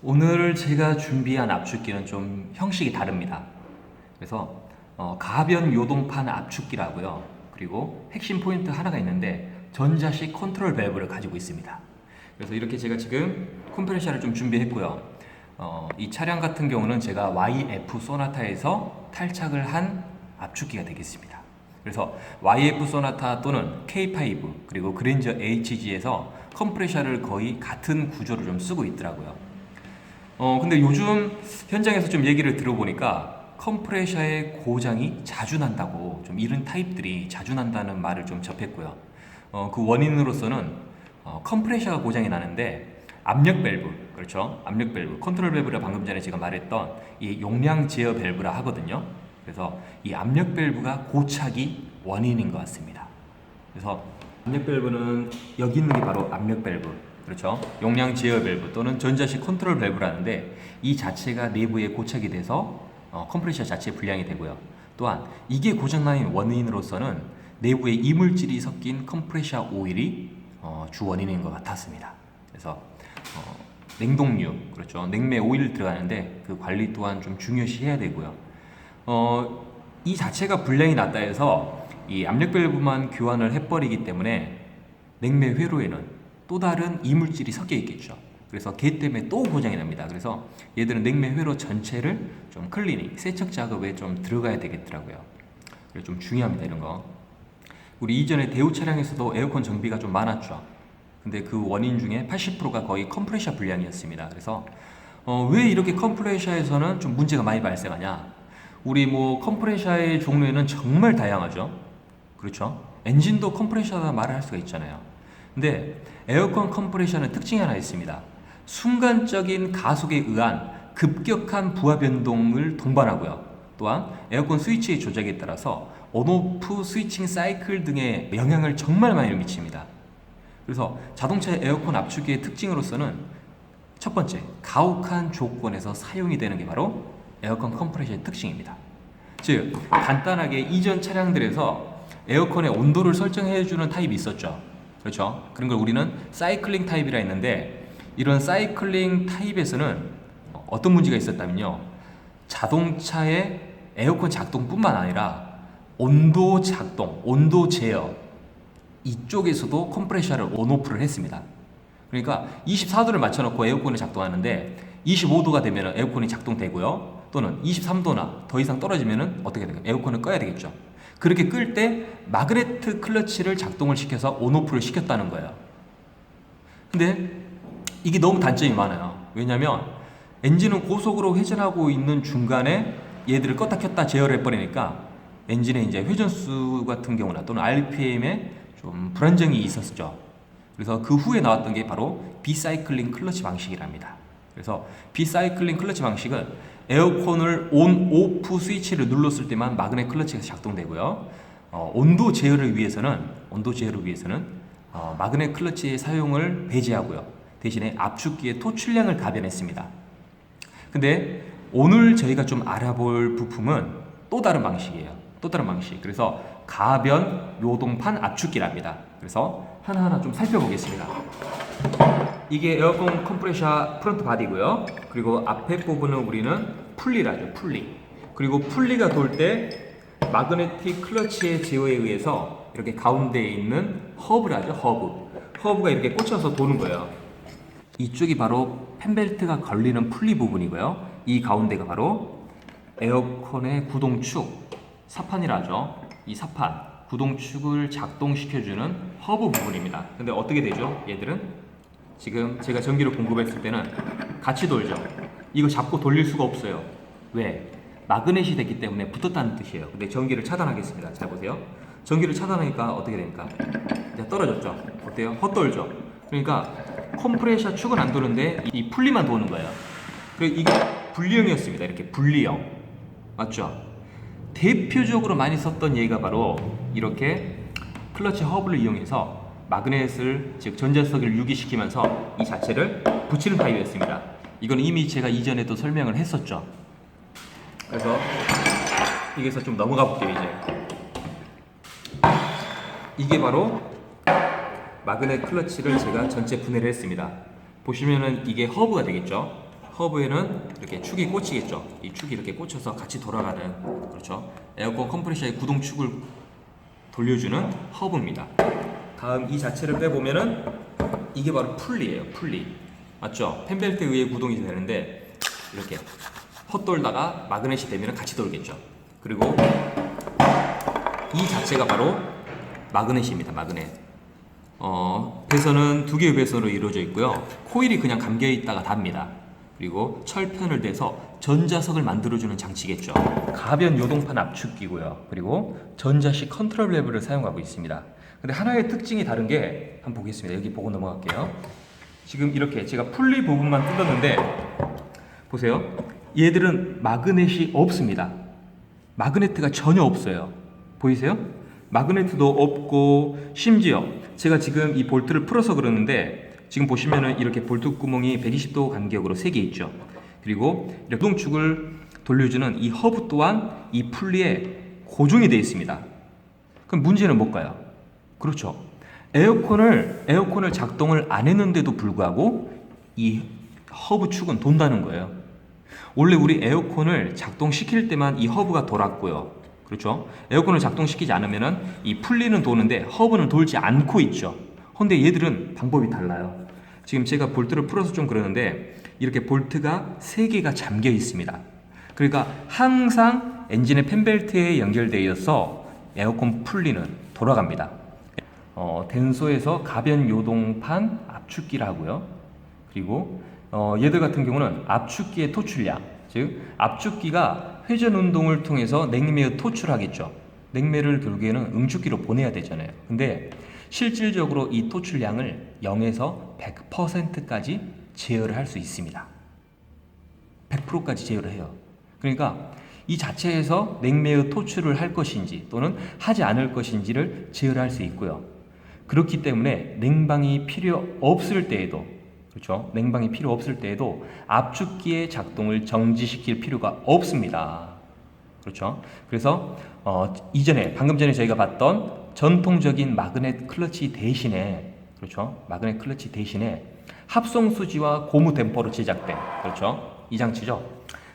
오늘 제가 준비한 압축기는 좀 형식이 다릅니다. 그래서 가변 요동판 압축기라고요. 그리고 핵심 포인트 하나가 있는데 전자식 컨트롤 밸브를 가지고 있습니다. 그래서 이렇게 제가 지금 컴프레셔를 좀 준비했고요. 이 차량 같은 경우는 제가 YF 소나타에서 탈착을 한 압축기가 되겠습니다. 그래서 YF 소나타 또는 K5 그리고 그랜저 HG에서 컴프레셔를 거의 같은 구조를 좀 쓰고 있더라고요. 근데 요즘 현장에서 좀 얘기를 들어보니까 컴프레셔의 고장이 자주 난다고, 좀 이런 타입들이 자주 난다는 말을 좀 접했고요. 그 원인으로서는 컴프레셔가 고장이 나는데 압력 밸브, 그렇죠? 압력 밸브, 컨트롤 밸브를 방금 전에 제가 말했던 이 용량 제어 밸브라 하거든요. 그래서 이 압력 밸브가 고착이 원인인 것 같습니다. 그래서 압력 밸브는 여기 있는 게 바로 압력 밸브, 그렇죠? 용량 제어 밸브 또는 전자식 컨트롤 밸브라는데 이 자체가 내부에 고착이 돼서 컴프레셔 자체에 불량이 되고요. 또한 이게 고장난 원인으로서는 내부에 이물질이 섞인 컴프레셔 오일이 주 원인인 것 같았습니다. 그래서 냉동류, 그렇죠? 냉매 오일 들어가는데 그 관리 또한 좀 중요시해야 되고요. 이 자체가 불량이 났다 해서 이 압력 밸브만 교환을 해버리기 때문에 냉매 회로에는 또 다른 이물질이 섞여 있겠죠. 그래서 걔 때문에 또 고장이 납니다. 그래서 얘들은 냉매 회로 전체를 좀 클리닝, 세척 작업에 좀 들어가야 되겠더라고요. 그래서 좀 중요합니다, 이런 거. 우리 이전에 대우 차량에서도 에어컨 정비가 좀 많았죠. 근데 그 원인 중에 80%가 거의 컴프레셔 불량이었습니다. 그래서 왜 이렇게 컴프레셔에서는 좀 문제가 많이 발생하냐? 우리 뭐 컴프레셔의 종류에는 정말 다양하죠. 그렇죠? 엔진도 컴프레셔다 말을 할 수가 있잖아요. 근데 에어컨 컴프레셔는 특징이 하나 있습니다. 순간적인 가속에 의한 급격한 부하 변동을 동반하고요. 또한 에어컨 스위치의 조작에 따라서 온오프 스위칭 사이클 등의 영향을 정말 많이 미칩니다. 그래서 자동차 에어컨 압축기의 특징으로서는 첫 번째, 가혹한 조건에서 사용이 되는 게 바로 에어컨 컴프레셔의 특징입니다. 즉, 간단하게 이전 차량들에서 에어컨의 온도를 설정해주는 타입이 있었죠. 그렇죠? 그런 걸 우리는 사이클링 타입이라 했는데, 이런 사이클링 타입에서는 어떤 문제가 있었다면요, 자동차의 에어컨 작동뿐만 아니라 온도 작동, 온도 제어 이쪽에서도 컴프레셔를 온오프를 했습니다. 그러니까 24도를 맞춰놓고 에어컨이 작동하는데 25도가 되면 에어컨이 작동되고요, 또는 23도나 더 이상 떨어지면 어떻게 될까요? 에어컨을 꺼야 되겠죠. 그렇게 끌 때 마그네트 클러치를 작동을 시켜서 온오프를 시켰다는 거예요. 근데 이게 너무 단점이 많아요. 왜냐면 엔진은 고속으로 회전하고 있는 중간에 얘들을 껐다 켰다 제어를 해버리니까 엔진의 이제 회전수 같은 경우나 또는 RPM에 좀 불안정이 있었죠. 그래서 그 후에 나왔던 게 바로 비사이클링 클러치 방식이랍니다. 그래서 비사이클링 클러치 방식은 에어컨을 온, 오프 스위치를 눌렀을 때만 마그넷 클러치가 작동되고요. 온도 제어를 위해서는 마그넷 클러치의 사용을 배제하고요. 대신에 압축기의 토출량을 가변했습니다. 근데 오늘 저희가 좀 알아볼 부품은 또 다른 방식이에요. 또 다른 방식. 그래서 가변 요동판 압축기랍니다. 그래서 하나하나 좀 살펴보겠습니다. 이게 에어컨 컴프레셔 프론트 바디고요. 그리고 앞에 부분은 우리는 풀리라죠. 풀리. 그리고 풀리가 돌 때 마그네틱 클러치의 제어에 의해서 이렇게 가운데에 있는 허브라죠. 허브가 이렇게 꽂혀서 도는 거예요. 이쪽이 바로 펜벨트가 걸리는 풀리 부분이고요. 이 가운데가 바로 에어컨의 구동축, 사판이라죠. 이 사판, 구동축을 작동시켜주는 허브 부분입니다. 근데 어떻게 되죠? 얘들은 지금 제가 전기를 공급했을 때는 같이 돌죠. 이거 잡고 돌릴 수가 없어요. 왜? 마그넷이 됐기 때문에 붙었다는 뜻이에요. 근데 전기를 차단하겠습니다. 잘 보세요. 전기를 차단하니까 어떻게 됩니까? 이제 떨어졌죠. 어때요? 헛돌죠. 그러니까 컴프레셔 축은 안 도는데 이 풀리만 도는 거예요. 그리고 이게 분리형이었습니다. 이렇게 분리형. 맞죠? 대표적으로 많이 썼던 예가 바로 이렇게 클러치 허브를 이용해서 마그넷을, 즉 전자석을 유기시키면서 이 자체를 붙이는 타입이었습니다. 이건 이미 제가 이전에도 설명을 했었죠. 그래서 여기서 좀 넘어가 볼게요. 이게 바로 마그넷 클러치를 제가 전체 분해를 했습니다. 보시면은 이게 허브가 되겠죠. 허브에는 이렇게 축이 꽂히겠죠. 이 축이 이렇게 꽂혀서 같이 돌아가는, 그렇죠, 에어컨 컴프레셔의 구동축을 돌려주는 허브입니다. 다음 이 자체를 빼보면은 이게 바로 풀리예요. 풀리. 맞죠? 펜벨트에 의해 구동이 되는데 이렇게 헛돌다가 마그넷이 되면 같이 돌겠죠. 그리고 이 자체가 바로 마그넷입니다. 마그넷. 배선은 두 개의 배선으로 이루어져 있고요. 코일이 그냥 감겨 있다가 답니다. 그리고 철편을 대서 전자석을 만들어주는 장치겠죠. 가변 요동판 압축기고요. 그리고 전자식 컨트롤 밸브를 사용하고 있습니다. 근데 하나의 특징이 다른 게 한번 보겠습니다. 여기 보고 넘어갈게요. 지금 이렇게 제가 풀리 부분만 뜯었는데 보세요. 얘들은 마그넷이 없습니다. 마그네트가 전혀 없어요. 보이세요? 마그네트도 없고, 심지어 제가 지금 이 볼트를 풀어서 그러는데 지금 보시면은 이렇게 볼트 구멍이 120도 간격으로 3개 있죠. 그리고 이렇게 구동축을 돌려주는 이 허브 또한 이 풀리에 고정이 되어 있습니다. 그럼 문제는 뭘까요? 그렇죠. 에어컨을 작동을 안 했는데도 불구하고 이 허브 축은 돈다는 거예요. 원래 우리 에어컨을 작동시킬 때만 이 허브가 돌았고요. 그렇죠? 에어컨을 작동시키지 않으면은 이 풀리는 도는데 허브는 돌지 않고 있죠. 근데 얘들은 방법이 달라요. 지금 제가 볼트를 풀어서 좀 그러는데 이렇게 볼트가 3개가 잠겨 있습니다. 그러니까 항상 엔진의 펜벨트에 연결되어 있어서 에어컨 풀리는 돌아갑니다. 덴소에서 가변 요동판 압축기라고요. 그리고 얘들 같은 경우는 압축기의 토출량, 즉 압축기가 회전 운동을 통해서 냉매의 토출하겠죠. 냉매를 결국에는 응축기로 보내야 되잖아요. 근데 실질적으로 이 토출량을 0에서 100%까지 제어를 할 수 있습니다. 100%까지 제어를 해요. 그러니까 이 자체에서 냉매의 토출을 할 것인지 또는 하지 않을 것인지를 제어를 할 수 있고요. 그렇기 때문에 냉방이 필요 없을 때에도, 그렇죠? 냉방이 필요 없을 때에도 압축기의 작동을 정지시킬 필요가 없습니다. 그렇죠? 그래서 이전에 방금 전에 저희가 봤던 전통적인 마그넷 클러치 대신에, 그렇죠? 마그넷 클러치 대신에 합성 수지와 고무 댐퍼로 제작된, 그렇죠? 이 장치죠.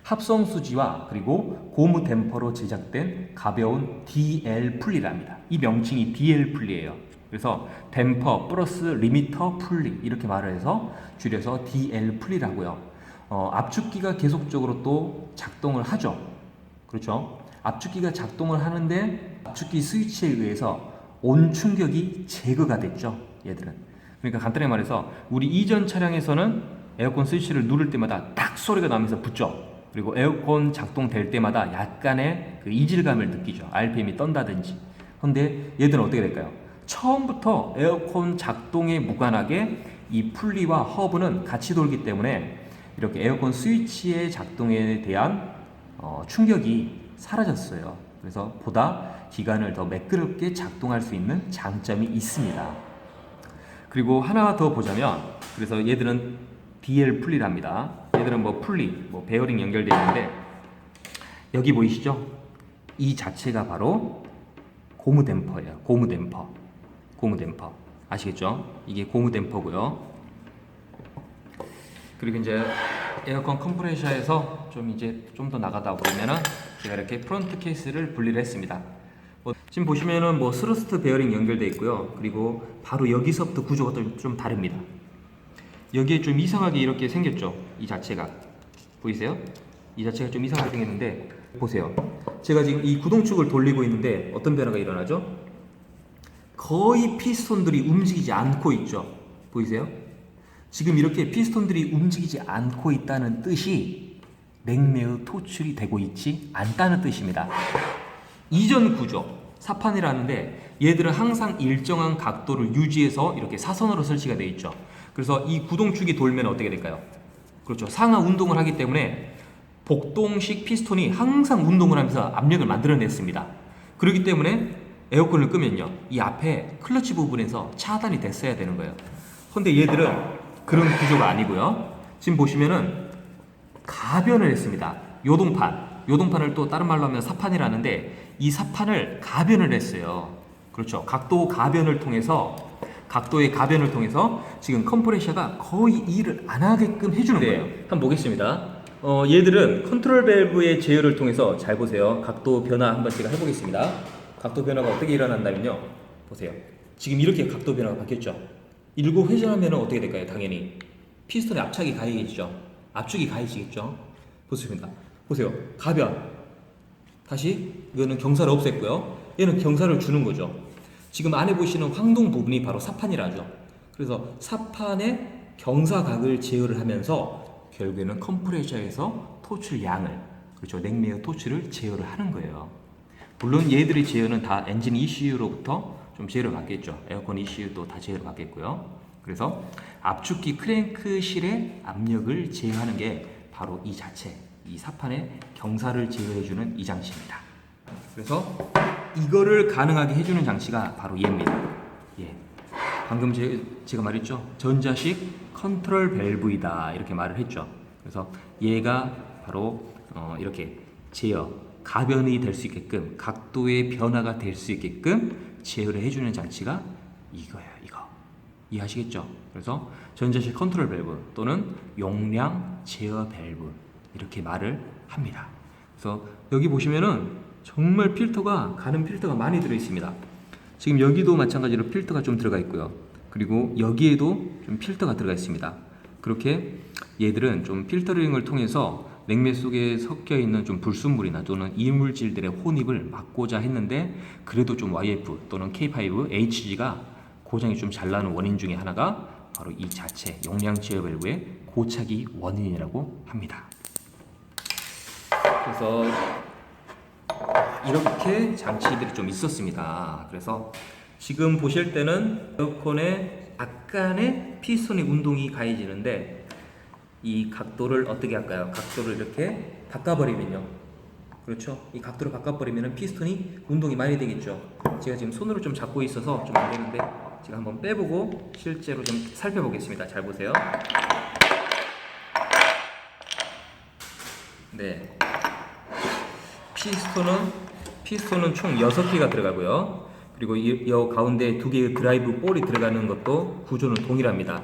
합성 수지와 그리고 고무 댐퍼로 제작된 가벼운 DL 풀리랍니다. 이 명칭이 DL 풀리예요. 그래서 댐퍼 플러스 리미터 풀리 이렇게 말을 해서 줄여서 DL 풀리라고요. 압축기가 계속적으로 또 작동을 하죠. 그렇죠? 압축기가 작동을 하는데 압축기 스위치에 의해서 온 충격이 제거가 됐죠. 얘들은. 그러니까 간단히 말해서 우리 이전 차량에서는 에어컨 스위치를 누를 때마다 딱 소리가 나면서 붙죠. 그리고 에어컨 작동될 때마다 약간의 그 이질감을 느끼죠. RPM이 떤다든지. 근데 얘들은 어떻게 될까요? 처음부터 에어컨 작동에 무관하게 이 풀리와 허브는 같이 돌기 때문에 이렇게 에어컨 스위치의 작동에 대한 충격이 사라졌어요. 그래서 보다 기관을 더 매끄럽게 작동할 수 있는 장점이 있습니다. 그리고 하나 더 보자면, 그래서 얘들은 DL 풀리랍니다. 얘들은 뭐 풀리, 뭐 베어링 연결되어 있는데 여기 보이시죠? 이 자체가 바로 고무 댐퍼예요. 고무 댐퍼. 고무 댐퍼. 아시겠죠? 이게 고무 댐퍼고요. 그리고 이제 에어컨 컴프레셔에서 좀 더 나가다 보면은 제가 이렇게 프론트 케이스를 분리를 했습니다. 지금 보시면은 뭐 스러스트 베어링 연결되어 있고요. 그리고 바로 여기서부터 구조가 좀 다릅니다. 여기에 좀 이상하게 이렇게 생겼죠. 이 자체가 보이세요? 이 자체가 좀 이상하게 생겼는데 보세요. 제가 지금 이 구동축을 돌리고 있는데 어떤 변화가 일어나죠? 거의 피스톤들이 움직이지 않고 있죠. 보이세요? 지금 이렇게 피스톤들이 움직이지 않고 있다는 뜻이 냉매의 토출이 되고 있지 않다는 뜻입니다. 이전 구조, 사판이라는데 얘들은 항상 일정한 각도를 유지해서 이렇게 사선으로 설치가 되어 있죠. 그래서 이 구동축이 돌면 어떻게 될까요? 그렇죠. 상하 운동을 하기 때문에 복동식 피스톤이 항상 운동을 하면서 압력을 만들어냈습니다. 그렇기 때문에 에어컨을 끄면요, 이 앞에 클러치 부분에서 차단이 됐어야 되는 거예요. 근데 얘들은 그런 구조가 아니고요. 지금 보시면은 가변을 했습니다. 요동판을 또 다른 말로 하면 사판이라는데 이 사판을 가변을 했어요. 그렇죠. 각도 가변을 통해서 각도의 가변을 통해서 지금 컴프레셔가 거의 일을 안 하게끔 해주는 거예요. 한번 보겠습니다. 얘들은 컨트롤 밸브의 제어를 통해서, 잘 보세요. 각도 변화 한번 제가 해보겠습니다. 각도 변화가 어떻게 일어난다면요. 보세요. 지금 이렇게 각도 변화가 바뀌었죠. 일곱 회전하면 어떻게 될까요? 당연히 피스톤의 압착이 가해지죠. 압축이 가해지겠죠. 보습니다. 보세요. 가변. 다시 이거는 경사를 없앴고요. 얘는 경사를 주는 거죠. 지금 안에 보시는 황동 부분이 바로 사판이라 하죠. 그래서 사판의 경사각을 제어를 하면서 결국에는 컴프레셔에서 토출 양을, 그렇죠, 냉매의 토출을 제어를 하는 거예요. 물론 얘들의 제어는 다 엔진 ECU로부터 좀 제어를 받겠죠. 에어컨 ECU도 다 제어를 받겠고요. 그래서 압축기 크랭크실의 압력을 제어하는 게 바로 이 자체, 이 사판의 경사를 제어해주는 이 장치입니다. 그래서 이거를 가능하게 해주는 장치가 바로 얘입니다. 예. 방금 제가 말했죠. 전자식 컨트롤 밸브이다 이렇게 말을 했죠. 그래서 얘가 바로 이렇게 제어, 가변이 될 수 있게끔, 각도의 변화가 될 수 있게끔 제어를 해주는 장치가 이거예요. 이거 이해하시겠죠? 그래서 전자식 컨트롤 밸브 또는 용량 제어 밸브 이렇게 말을 합니다. 그래서 여기 보시면은 정말 필터가, 가는 필터가 많이 들어 있습니다. 지금 여기도 마찬가지로 필터가 좀 들어가 있고요. 그리고 여기에도 좀 필터가 들어가 있습니다. 그렇게 얘들은 좀 필터링을 통해서 냉매 속에 섞여 있는 좀 불순물이나 또는 이물질들의 혼입을 막고자 했는데, 그래도 좀 YF 또는 K5 HG가 고장이 좀 잘 나는 원인 중에 하나가 바로 이 자체 용량 제어 밸브의 고착이 원인이라고 합니다. 그래서 이렇게 장치들이 좀 있었습니다. 그래서 지금 보실 때는 에어컨에 약간의 피스톤의 운동이 가해지는데, 이 각도를 어떻게 할까요? 각도를 이렇게 바꿔버리면요. 그렇죠? 이 각도를 바꿔버리면 피스톤이 운동이 많이 되겠죠. 제가 지금 손으로 좀 잡고 있어서 좀 안 되는데, 제가 한번 빼보고 실제로 좀 살펴보겠습니다. 잘 보세요. 네. 피스톤은 총 6개가 들어가고요. 그리고 이 가운데 2개의 드라이브 볼이 들어가는 것도 구조는 동일합니다.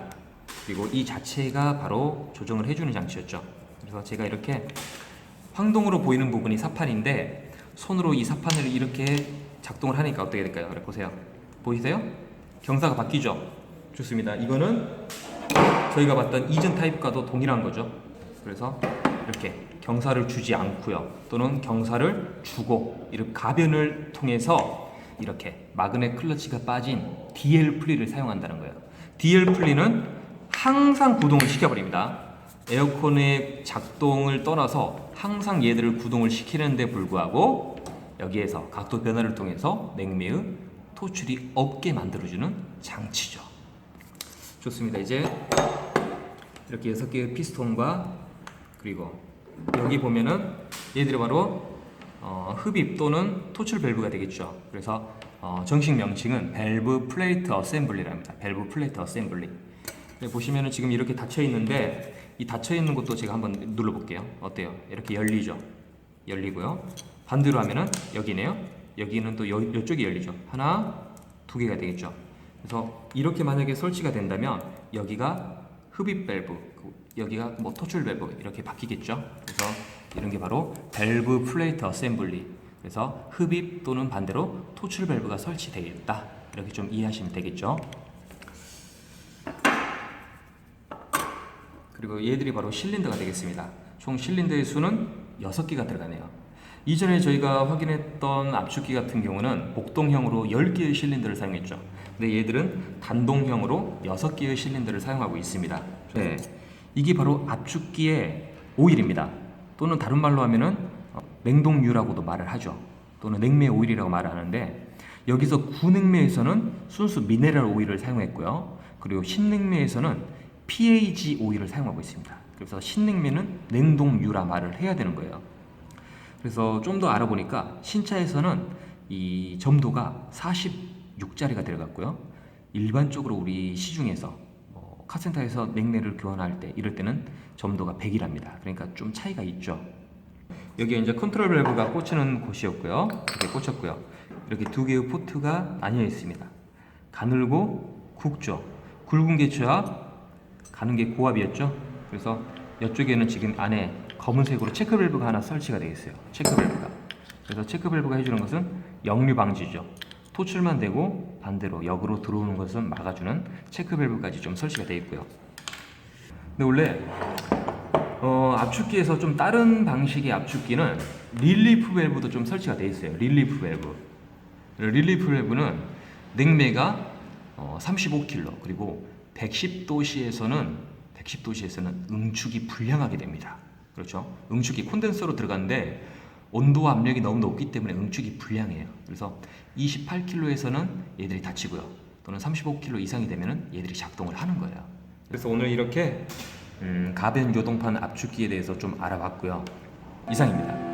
그리고 이 자체가 바로 조정을 해주는 장치였죠. 그래서 제가 이렇게 황동으로 보이는 부분이 사판인데, 손으로 이 사판을 이렇게 작동을 하니까 어떻게 될까요? 그래 보세요. 보이세요? 경사가 바뀌죠? 좋습니다. 이거는 저희가 봤던 이전 타입과도 동일한 거죠. 그래서 이렇게 경사를 주지 않고요, 또는 경사를 주고 이렇게 가변을 통해서 이렇게 마그넷 클러치가 빠진 DL 플리를 사용한다는 거예요. DL 플리는 항상 구동을 시켜버립니다. 에어컨의 작동을 떠나서 항상 얘들을 구동을 시키는데 불구하고 여기에서 각도 변화를 통해서 냉매의 토출이 없게 만들어주는 장치죠. 좋습니다. 이제 이렇게 6개의 피스톤과, 그리고 여기 보면은 얘들이 바로 흡입 또는 토출 밸브가 되겠죠. 그래서 정식 명칭은 밸브 플레이트 어셈블리랍니다. 밸브 플레이트 어셈블리. 보시면은 지금 이렇게 닫혀 있는데, 이 닫혀 있는 것도 제가 한번 눌러 볼게요. 어때요? 이렇게 열리죠. 열리고요. 반대로 하면은 여기네요. 여기는 또 이쪽이 열리죠. 하나, 2개가 되겠죠. 그래서 이렇게 만약에 설치가 된다면 여기가 흡입 밸브, 여기가 뭐 토출 밸브 이렇게 바뀌겠죠. 그래서 이런 게 바로 밸브 플레이트 어셈블리. 그래서 흡입 또는 반대로 토출 밸브가 설치되겠다. 이렇게 좀 이해하시면 되겠죠. 그리고 얘들이 바로 실린더가 되겠습니다. 총 실린더의 수는 6개가 들어가네요. 이전에 저희가 확인했던 압축기 같은 경우는 복동형으로 10개의 실린더를 사용했죠. 근데 얘들은 단동형으로 6개의 실린더를 사용하고 있습니다. 네, 이게 바로 압축기의 오일입니다. 또는 다른 말로 하면은 냉동유라고도 말을 하죠. 또는 냉매 오일이라고 말을 하는데, 여기서 구냉매에서는 순수 미네랄 오일을 사용했고요. 그리고 신냉매에서는 PAG 오일을 사용하고 있습니다. 그래서 신냉매는 냉동유라 말을 해야 되는 거예요. 그래서 좀 더 알아보니까 신차에서는 이 점도가 46짜리가 들어갔고요. 일반적으로 우리 시중에서 카센터에서 냉매를 교환할 때 이럴 때는 점도가 100이랍니다. 그러니까 좀 차이가 있죠. 여기 이제 컨트롤 밸브가 꽂히는 곳이었고요. 이렇게 꽂혔고요. 이렇게 2개의 포트가 나뉘어 있습니다. 가늘고 국조, 굵은 게 최하, 가는 게 고압이었죠. 그래서 이쪽에는 지금 안에 검은색으로 체크 밸브가 하나 설치가 되어 있어요. 체크 밸브가. 그래서 체크 밸브가 해주는 것은 역류 방지죠. 토출만 되고 반대로 역으로 들어오는 것은 막아주는 체크 밸브까지 좀 설치가 되어 있고요. 근데 원래 압축기에서 좀 다른 방식의 압축기는 릴리프 밸브도 좀 설치가 되어 있어요. 릴리프 밸브. 릴리프 밸브는 냉매가 35kg 그리고 110도씨에서는 응축이 불량하게 됩니다. 그렇죠? 응축이 콘덴서로 들어가는데 온도와 압력이 너무 높기 때문에 응축이 불량해요. 그래서 28kg에서는 얘들이 닫히고요. 또는 35kg 이상이 되면 얘들이 작동을 하는 거예요. 그래서 오늘 이렇게 가변 요동판 압축기에 대해서 좀 알아봤고요. 이상입니다.